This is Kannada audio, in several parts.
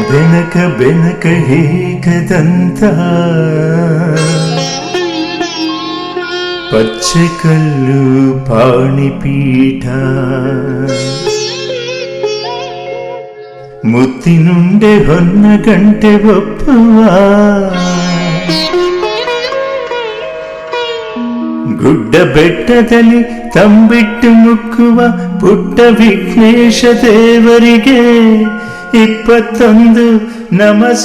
ಬೆನಕ ಬೆನಕ ಏಕದಂತ ಪಚ್ಚೆ ಕಲ್ಲು ಪಾಣಿಪೀಠ ಮುತ್ತಿನುಂಡೆ ಹೊನ್ನ ಗಂಟೆ ಒಪ್ಪುವ ಗುಡ್ಡ ಬೆಟ್ಟದಲ್ಲಿ ತಂಬಿಟ್ಟು ಮುಕ್ಕುವ ಪುಟ್ಟ ವಿಘ್ನೇಶ ದೇವರಿಗೆ 21 ನಮಸ್ಕಾರಗಳು.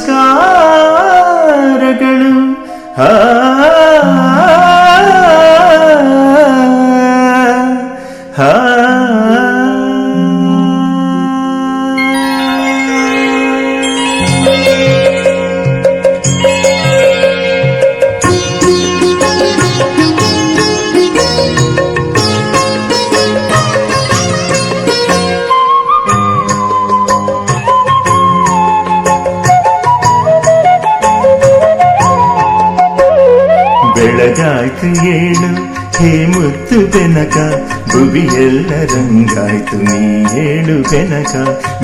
ಬೆಳಗಾಯ್ತು ಏಳು ಹೇ ಮುತ್ತು ಬೆನಕ, ಭುವಿಯೆಲ್ಲ ರಂಗಾಯ್ತು ನೀ ಏಳು ಬೆನಕ.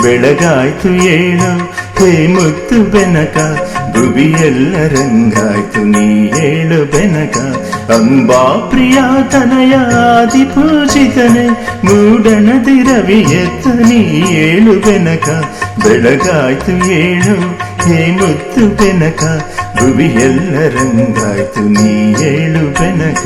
ಬೆಳಗಾಯ್ತು ಏಳು ಹೇ ಮುತ್ತು ಬೆನಕ, ಭುವಿಯೆಲ್ಲ ರಂಗಾಯ್ತು ನೀ ಏಳು ಬೆನಕ. ಅಂಬಾ ಪ್ರಿಯ ತನಯ ಆದಿ ಪೂಜಿತನೆ, ಮೂಡಣದಿ ರವಿ ಎತ್ತ ನೀ ಏಳು ಬೆನಕ. ಬೆಳಗಾಯ್ತು ಏಳು ಹೇ ಮುತ್ತು ಬೆನಕ, ಭುವಿಯೆಲ್ಲ ರಂಗಾಯ್ತು ನೀ ಏಳು ಬೆನಕ.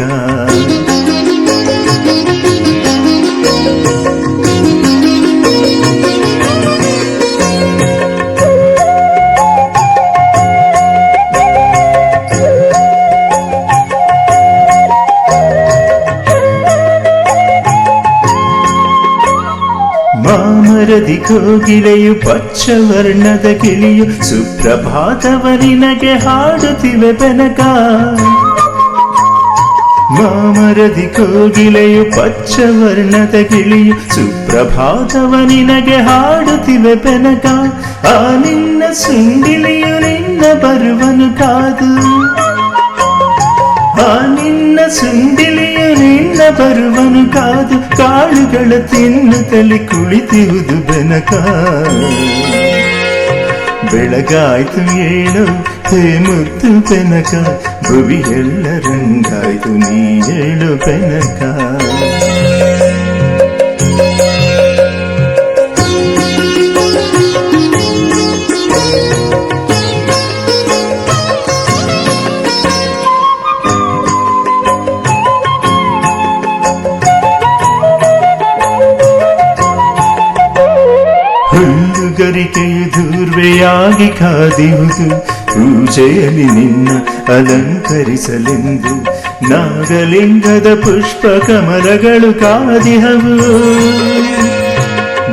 ಮಾಮರದಿ ಕೋಗಿಲೆಯು ಪಚ್ಚವರ್ಣದ ಗಿಳಿಯು ಸುಪ್ರಭಾತವ ನಿನಗೆ ಹಾಡುತ್ತಿವೆ ಬೆನಕ. ಮಾಮರದಿ ಕೋಗಿಲೆಯು ಪಚ್ಚವರ್ಣದ ಗಿಳಿಯು ಸುಪ್ರಭಾತವ ನಿನಗೆ ಹಾಡುತ್ತಿವೆ ಬೆನಕ. ಆ ನಿನ್ನ ಸುಂಡಿಲೆಯು ನಿನ್ನ ಬರುವನು ಕಾದು, ಆ ನಿನ್ನ ಸುಂಡಿಲೆಯು ನಿನ್ನ ಬರುವನು ಕಾದು, ಕಾಳುಗಳ ತಿನ್ನುತ್ತಲೇ ಕುಳಿತಿರುವುದು ಬೆನಕ. ಬೆಳಗಾಯ್ತು ಏಳು ಹೇ ಮುತ್ತು ಬೆನಕ, ಭುವಿಯೆಲ್ಲ ರಂಗಾಯ್ತು ನೀ ಏಳು ಬೆನಕ. ಹುಲ್ಲುಗರಿಕೆಯು ದೂರ್ವೆಯಾಗಿ ಕಾದಿರುವುದು, ಪೂಜೆಯಲ್ಲಿ ನಿನ್ನ ಅಲಂಕರಿಸಲೆಂದು. ನಾಗಲಿಂಗದ ಪುಷ್ಪ ಕಮಲಗಳು ಕಾದಿಹವು,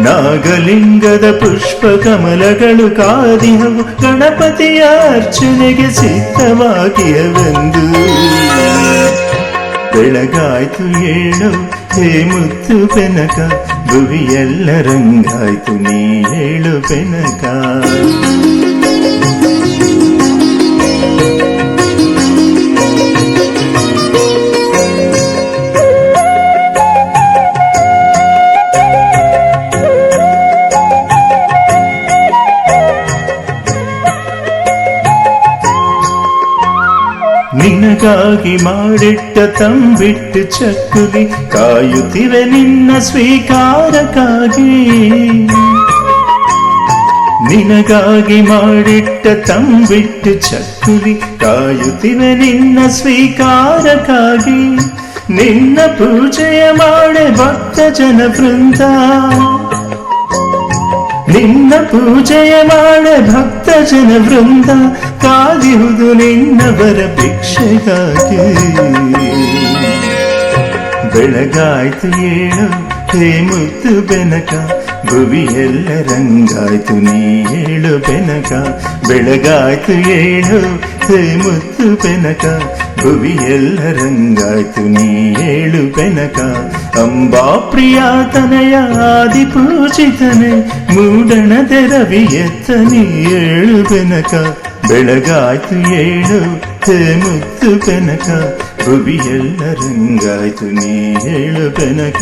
ನಾಗಲಿಂಗದ ಪುಷ್ಪ ಕಮಲಗಳು ಕಾದಿಹವು. ಗಣಪತಿಯ ಅರ್ಚನೆಗೆ ಸಿದ್ಧವಾಗಿಯವೆಂದು. ಬೆಳಗಾಯ್ತು ಏಳು ಹೇ ಮುತ್ತು ಬೆನಕ, ಭುವಿಯೆಲ್ಲ ರಂಗಾಯ್ತು ನೀ ಏಳು ಬೆನಕ. ನಿನಗಾಗಿ ಮಾಡಿಟ್ಟ ತಂಬಿಟ್ಟು ಚಕ್ಕುಲಿ ಕಾಯುತ್ತಿವೆ ನಿನ್ನ ಸ್ವೀಕಾರಕ್ಕಾಗಿ. ನಿನಗಾಗಿ ಮಾಡಿಟ್ಟ ತಂಬಿಟ್ಟು ಚಕ್ಕುಲಿ ಕಾಯುತ್ತಿವೆ ನಿನ್ನ ಸ್ವೀಕಾರಕ್ಕಾಗಿ. ನಿನ್ನ ಪೂಜೆಯ ಮಾಡೆ ಭಕ್ತ ಜನ ವೃಂದ, ನಿನ್ನ ಪೂಜೆಯ ಮಾಡೆ ಭಕ್ತ ಜನ ವೃಂದ, ಕಾದಿರುವುದು ನಿನ್ನವರ ಭಿಕ್ಷೆಗಾಗಿ. ಬೆಳಗಾಯ್ತು ಏಳು ಹೇ ಮುತ್ತು ಬೆನಕ, ಭುವಿಯೆಲ್ಲ ರಂಗಾಯ್ತು ನೀ ಏಳು ಬೆನಕ. ಬೆಳಗಾಯ್ತು ಏಳು ಹೇ ಮುತ್ತು ಬೆನಕ, ಭುವಿಯೆಲ್ಲ ರಂಗಾಯ್ತು ನೀ ಏಳು ಬೆನಕ. ಅಂಬಾ ಪ್ರಿಯ ತನಯ ಆದಿ ಪೂಜಿತನೆ, ಮೂಡಣದೆ ರವಿ ಎತ್ತ ನೀ ಏಳು ಬೆನಕ. ಬೆಳಗಾಯ್ತು ಏಳು ಹೇ ಮುತ್ತು ಬೆನಕ, ಭುವಿಯೆಲ್ಲ ರಂಗಾಯ್ತು ನೀ ಏಳು ಬೆನಕ.